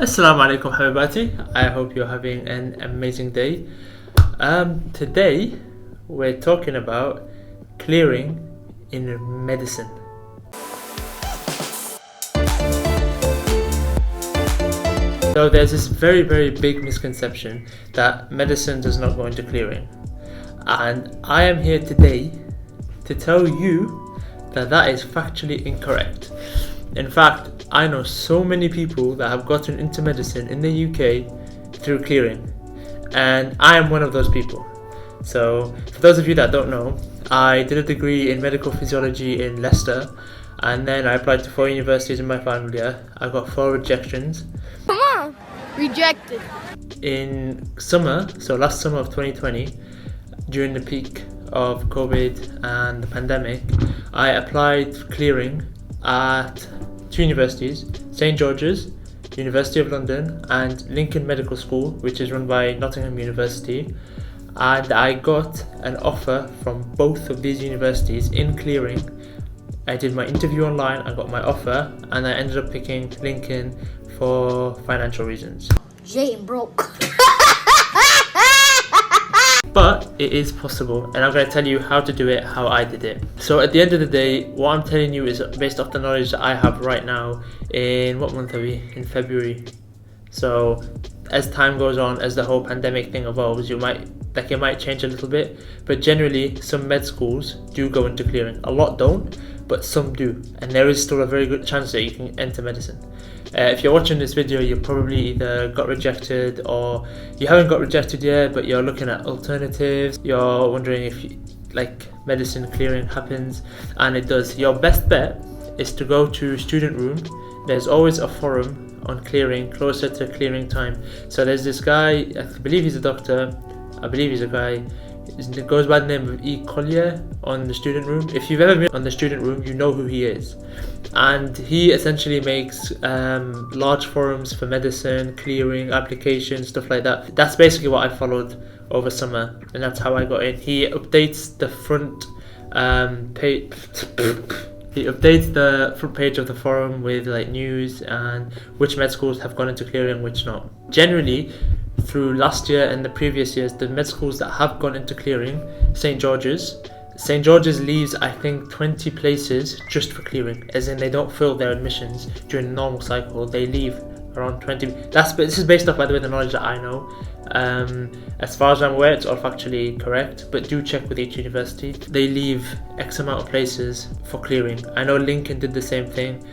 Assalamu alaikum habibati. I hope you're having an amazing day. Today we're talking about clearing in medicine. So there's this very big misconception that medicine does not go into clearing, and I am here today to tell you that that is factually incorrect. In fact, I know so many people that have gotten into medicine in the UK through clearing, and I am one of those people. So for those of you that don't know, I did a degree in Medical Physiology in Leicester, and then I applied to 4 universities in my final year. I got 4 rejections. Come on! Rejected. In summer, so last summer of 2020, during the peak of COVID and the pandemic, I applied for clearing at 2 universities, St George's, University of London, and Lincoln Medical School, which is run by Nottingham University, and I got an offer from both of these universities in clearing. I did my interview online, I got my offer, and I ended up picking Lincoln for financial reasons. Jay broke. But it is possible, and I'm going to tell you how to do it, how I did it. So at the end of the day, what I'm telling you is based off the knowledge that I have right now. In what month are we? In February. So as time goes on, as the whole pandemic thing evolves, it might change a little bit, but generally some med schools do go into clearing. A lot don't, but some do, and there is still a very good chance that you can enter medicine. If you're watching this video, you probably either got rejected or you haven't got rejected yet, but you're looking at alternatives. You're wondering if medicine clearing happens, and it does. Your best bet is to go to student room. There's always a forum on clearing closer to clearing time. So there's this guy, I believe he's a doctor, I believe he's a guy, it goes by the name of E. Collier on the student room. If you've ever been on the student room, you know who he is. And he essentially makes large forums for medicine, clearing, applications, stuff like that. That's basically what I followed over summer, and that's how I got in. He updates the front page. He updates the front page of the forum with news and which med schools have gone into clearing, which not. Generally, through last year and the previous years, the med schools that have gone into clearing, St George's leaves I think 20 places just for clearing, as in they don't fill their admissions during the normal cycle. They leave around 20. This is based off, by the way, the knowledge that I know. As far as I'm aware, it's all factually correct, but do check with each university. They leave X amount of places for clearing. I know Lincoln did the same thing.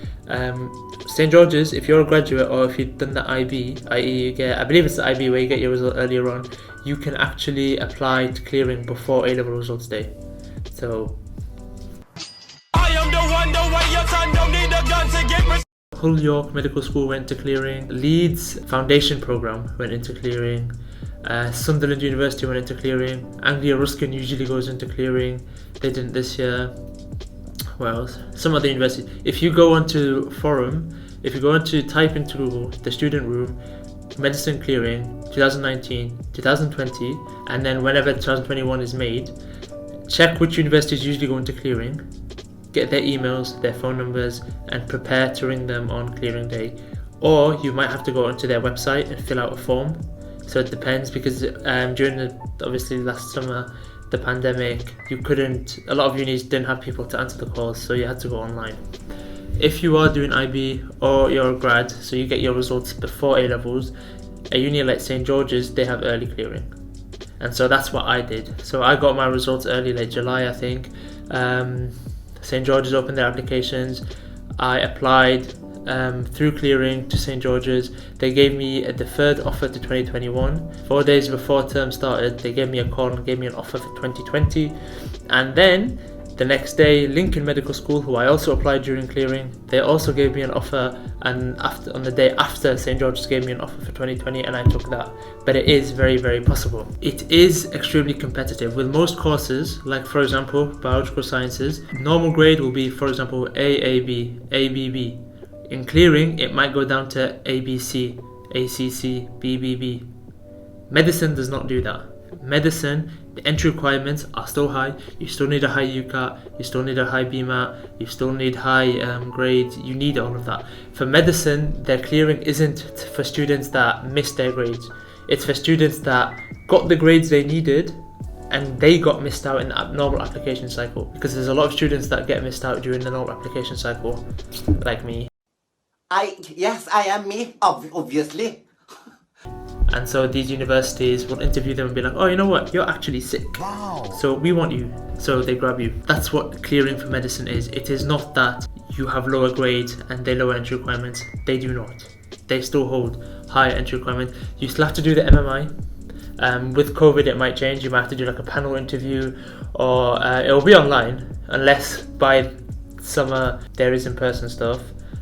St George's, if you're a graduate or if you've done the IB, i.e. you get, I believe it's the IB where you get your result earlier on, you can actually apply to clearing before A-level results day. So I am the one, the way your son don't need a gun to get me. Hull York Medical School went to clearing. Leeds Foundation Programme went into clearing. Sunderland University went into clearing. Anglia Ruskin usually goes into clearing. They didn't this year. Where else? Some other universities. If you go onto forum, if you go onto type into Google the student room, medicine clearing 2019, 2020, and then whenever 2021 is made, check which universities usually go into clearing. Get their emails, their phone numbers, and prepare to ring them on clearing day. Or you might have to go onto their website and fill out a form. So it depends, because during obviously last summer, the pandemic, a lot of unis didn't have people to answer the calls, so you had to go online. If you are doing IB or you're a grad, so you get your results before A-levels, a uni like St George's, they have early clearing. And so that's what I did. So I got my results early, like July I think. St George's opened their applications. I applied through clearing to St George's. They gave me a deferred offer to 2021. 4 days before term started, they gave me a call and gave me an offer for 2020. And then the next day, Lincoln Medical School, who I also applied during clearing, they also gave me an offer, and on the day after, St George's gave me an offer for 2020, and I took that. But it is very possible. It is extremely competitive. With most courses, like for example, biological sciences, normal grade will be, for example, AAB, ABB. In clearing, it might go down to ABC, ACC, BBB. Medicine does not do that. Medicine The entry requirements are still high. You still need a high UCAT, you still need a high BMAT, you still need high grades, you need all of that. For medicine, their clearing isn't for students that missed their grades. It's for students that got the grades they needed and they got missed out in the normal application cycle, because there's a lot of students that get missed out during the normal application cycle, like me. Yes, I am me, obviously. And so these universities will interview them and be like, oh, you know what, you're actually sick. Wow. So we want you. So they grab you. That's what clearing for medicine is. It is not that you have lower grades and they lower entry requirements. They do not. They still hold higher entry requirements. You still have to do the MMI. With COVID, it might change. You might have to do like a panel interview, or it'll be online, unless by summer there is in-person stuff.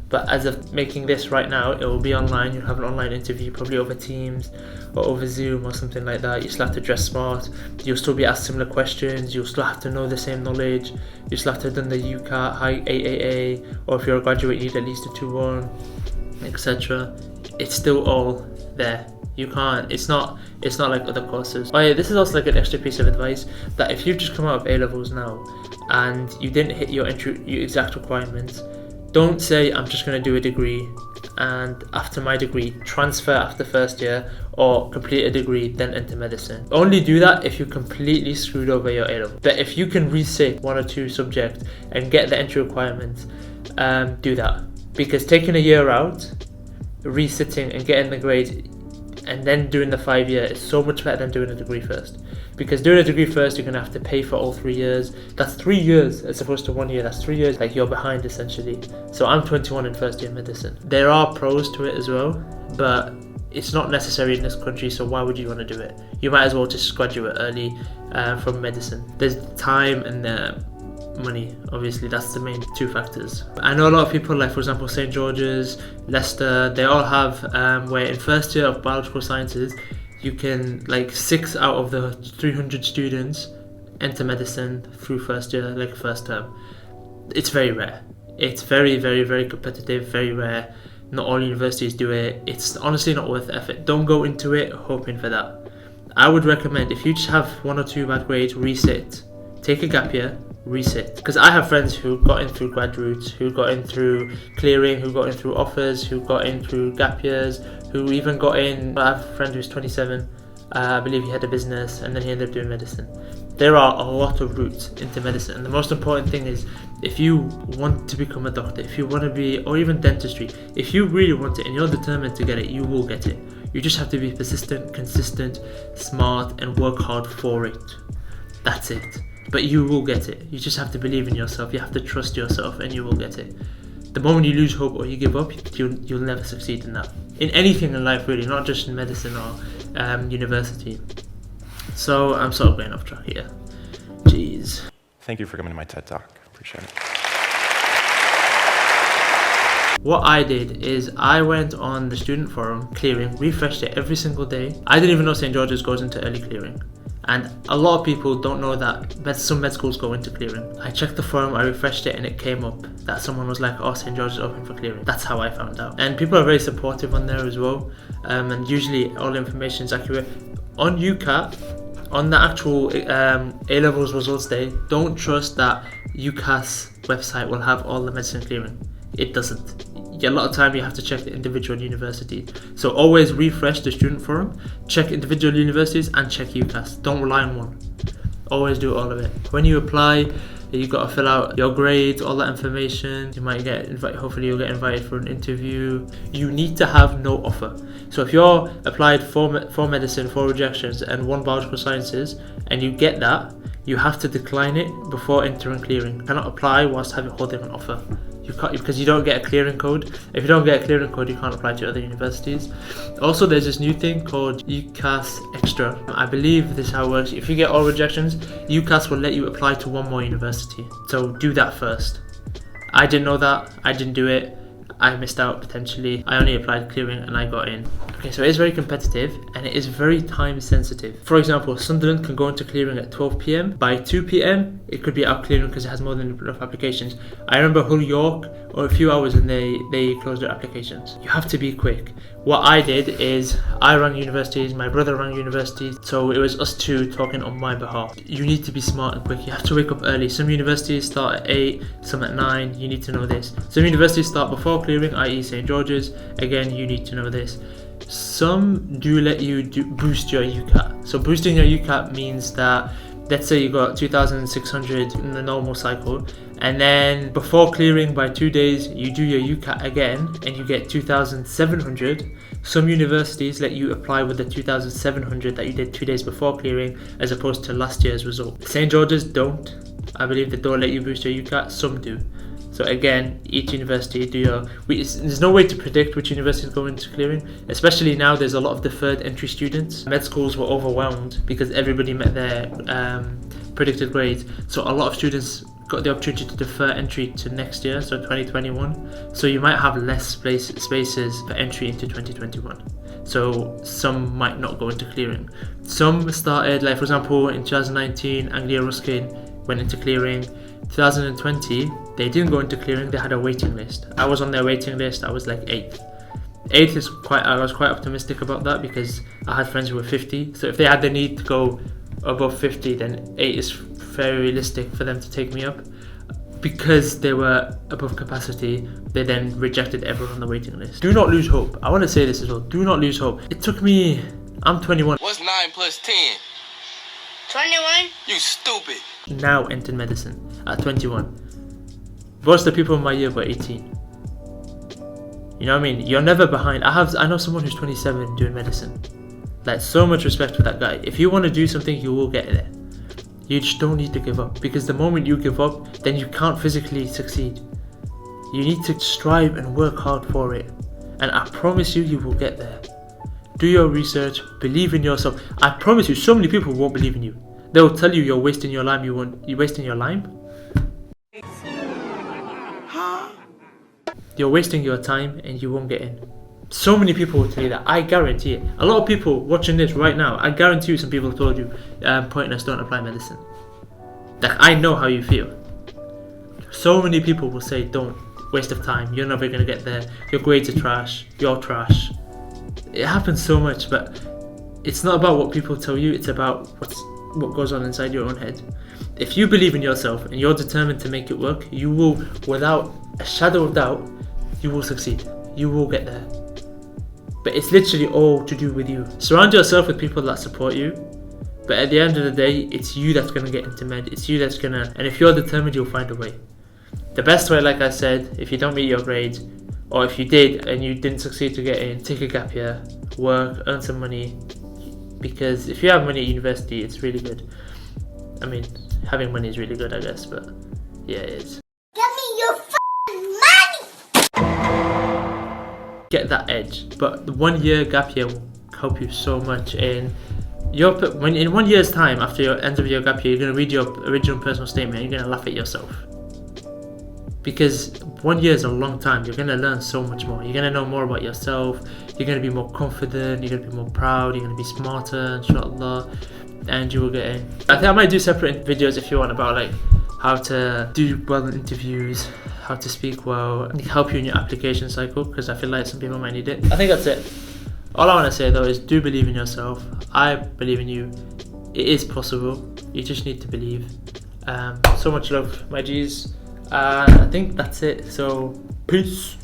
But as of making this right now, it will be online. You'll have an online interview, probably over Teams or over Zoom or something like that. You still have to dress smart. You'll still be asked similar questions. You'll still have to know the same knowledge. You still have to have done the UCAT, high AAA, or if you're a graduate, you need at least a 2-1, etc. It's still all there. You can't. It's not like other courses. Oh yeah, this is also like an extra piece of advice, that if you've just come out of A levels now and you didn't hit your exact requirements, don't say I'm just going to do a degree and after my degree transfer after first year, or complete a degree then enter medicine. Only do that if you completely screwed over your A level. But if you can resit 1 or 2 subjects and get the entry requirements, do that. Because taking a year out, resitting and getting the grades and then doing the 5-year is so much better than doing a degree first. Because doing a degree first, you're going to have to pay for all 3 years. That's 3 years as opposed to 1 year. That's 3 years, like you're behind essentially. So I'm 21 in first year medicine. There are pros to it as well, but it's not necessary in this country, so why would you want to do it? You might as well just graduate early from medicine. There's time and money, obviously. That's the main 2 factors. I know a lot of people, like for example St. George's, Leicester, they all have where in first year of biological sciences you can, like 6 out of the 300 students enter medicine through first year, like first term. It's very rare. It's very, very, very competitive, very rare. Not all universities do it. It's honestly not worth the effort. Don't go into it hoping for that. I would recommend, if you just have 1 or 2 bad grades, resit. Take a gap year, resit. Because I have friends who got in through grad routes, who got in through clearing, who got in through offers, who got in through gap years, who even got in. I have a friend who's 27, I believe he had a business and then he ended up doing medicine. There are a lot of routes into medicine, and the most important thing is, if you want to become a doctor, if you want to be, or even dentistry, if you really want it and you're determined to get it, you will get it. You just have to be persistent, consistent, smart, and work hard for it. That's it. But you will get it. You just have to believe in yourself. You have to trust yourself and you will get it. The moment you lose hope or you give up, you'll never succeed in that. In anything in life really, not just in medicine or university. So I'm sort of going off track here. Jeez. Thank you for coming to my TED Talk. Appreciate it. What I did is I went on the student forum, clearing, refreshed it every single day. I didn't even know St. George's goes into early clearing. And a lot of people don't know that some med schools go into clearing. I checked the forum, I refreshed it, and it came up that someone was like, oh, St. George is open for clearing. That's how I found out. And people are very supportive on there as well. And usually all the information is accurate. On UCAT, on the actual A-levels results day, don't trust that UCAT's website will have all the medicine clearing. It doesn't. A lot of time you have to check the individual universities. So always refresh the student forum, check individual universities and check UCAS. Don't rely on one. Always do all of it. When you apply, you've got to fill out your grades, all that information. You might get invited, hopefully you'll get invited for an interview. You need to have no offer. So if you're applied for medicine, 4 rejections and 1 biological sciences, and you get that, you have to decline it before entering clearing. You cannot apply whilst holding an offer. You can't, because you don't get a clearing code. If you don't get a clearing code, you can't apply to other universities. Also, there's this new thing called UCAS Extra. I believe this is how it works. If you get all rejections, UCAS will let you apply to 1 more university. So do that first. I didn't know that. I didn't do it. I missed out potentially. I only applied clearing and I got in. Okay, so it is very competitive and it is very time sensitive. For example, Sunderland can go into clearing at 12 p.m. By 2 p.m. it could be out clearing because it has more than enough applications. I remember Hull York, or a few hours, and they closed their applications. You have to be quick. What I did is I rang universities, my brother rang universities, so it was us two talking on my behalf. You need to be smart and quick. You have to wake up early. Some universities start at 8, some at 9. You need to know this. Some universities start before clearing, i.e. St. George's. Again, you need to know this. Some do let you boost your UCAT. So boosting your UCAT means that, let's say you got 2,600 in the normal cycle, and then before clearing by 2 days you do your UCAT again and you get 2,700. Some universities let you apply with the 2,700 that you did 2 days before clearing as opposed to last year's result. St. George's don't. I believe they don't let you boost your UCAT. Some do. So again, each university there's no way to predict which universities go into clearing, especially now there's a lot of deferred entry students. Med schools were overwhelmed because everybody met their predicted grades. So a lot of students got the opportunity to defer entry to next year, so 2021. So you might have less spaces for entry into 2021. So some might not go into clearing. Some started, like for example, in 2019, Anglia Ruskin went into clearing. 2020, they didn't go into clearing, they had a waiting list. I was on their waiting list, I was like 8th. 8th is I was quite optimistic about that because I had friends who were 50. So if they had the need to go above 50, then 8 is very realistic for them to take me up. Because they were above capacity, they then rejected everyone on the waiting list. Do not lose hope. I want to say this as well. Do not lose hope. It took me, I'm 21. What's 9 plus 10? 21? You stupid. Now entered medicine at 21. Most of the people in my year were 18. You know what I mean? You're never behind. I know someone who's 27 doing medicine. Like, so much respect for that guy. If you want to do something, you will get there. You just don't need to give up, because the moment you give up, then you can't physically succeed. You need to strive and work hard for it, and I promise you, you will get there. Do your research, believe in yourself. I promise you, so many people won't believe in you. They will tell you you're wasting your time. You're wasting your time. You're wasting your time and you won't get in. So many people will tell you that. I guarantee it. A lot of people watching this right now, I guarantee you some people have told you, pointless, don't apply medicine. Like, I know how you feel. So many people will say, don't, waste of time, you're never going to get there, your grades are trash, you're trash. It happens so much, but it's not about what people tell you, it's about what goes on inside your own head. If you believe in yourself and you're determined to make it work, you will, without a shadow of doubt, you will succeed. You will get there. But it's literally all to do with you. Surround yourself with people that support you. But at the end of the day, it's you that's going to get into med. It's you that's going to... And if you're determined, you'll find a way. The best way, like I said, if you don't meet your grades, or if you did and you didn't succeed to get in, take a gap year, work, earn some money. Because if you have money at university, it's really good. I mean, having money is really good, I guess, but yeah, it is. Give me your f***ing money! Get that edge. But the 1 year gap year will help you so much in when in 1 year's time, after your end of your gap year, you're going to read your original personal statement and you're going to laugh at yourself. Because 1 year is a long time. You're going to learn so much more. You're going to know more about yourself. You're going to be more confident. You're going to be more proud. You're going to be smarter, inshallah. And you will get in. I think I might do separate videos if you want about like how to do well in interviews, how to speak well, and help you in your application cycle, because I feel like some people might need it. I think that's it. All I want to say though is do believe in yourself. I believe in you. It is possible. You just need to believe. So much love, my G's. I think that's it. So peace.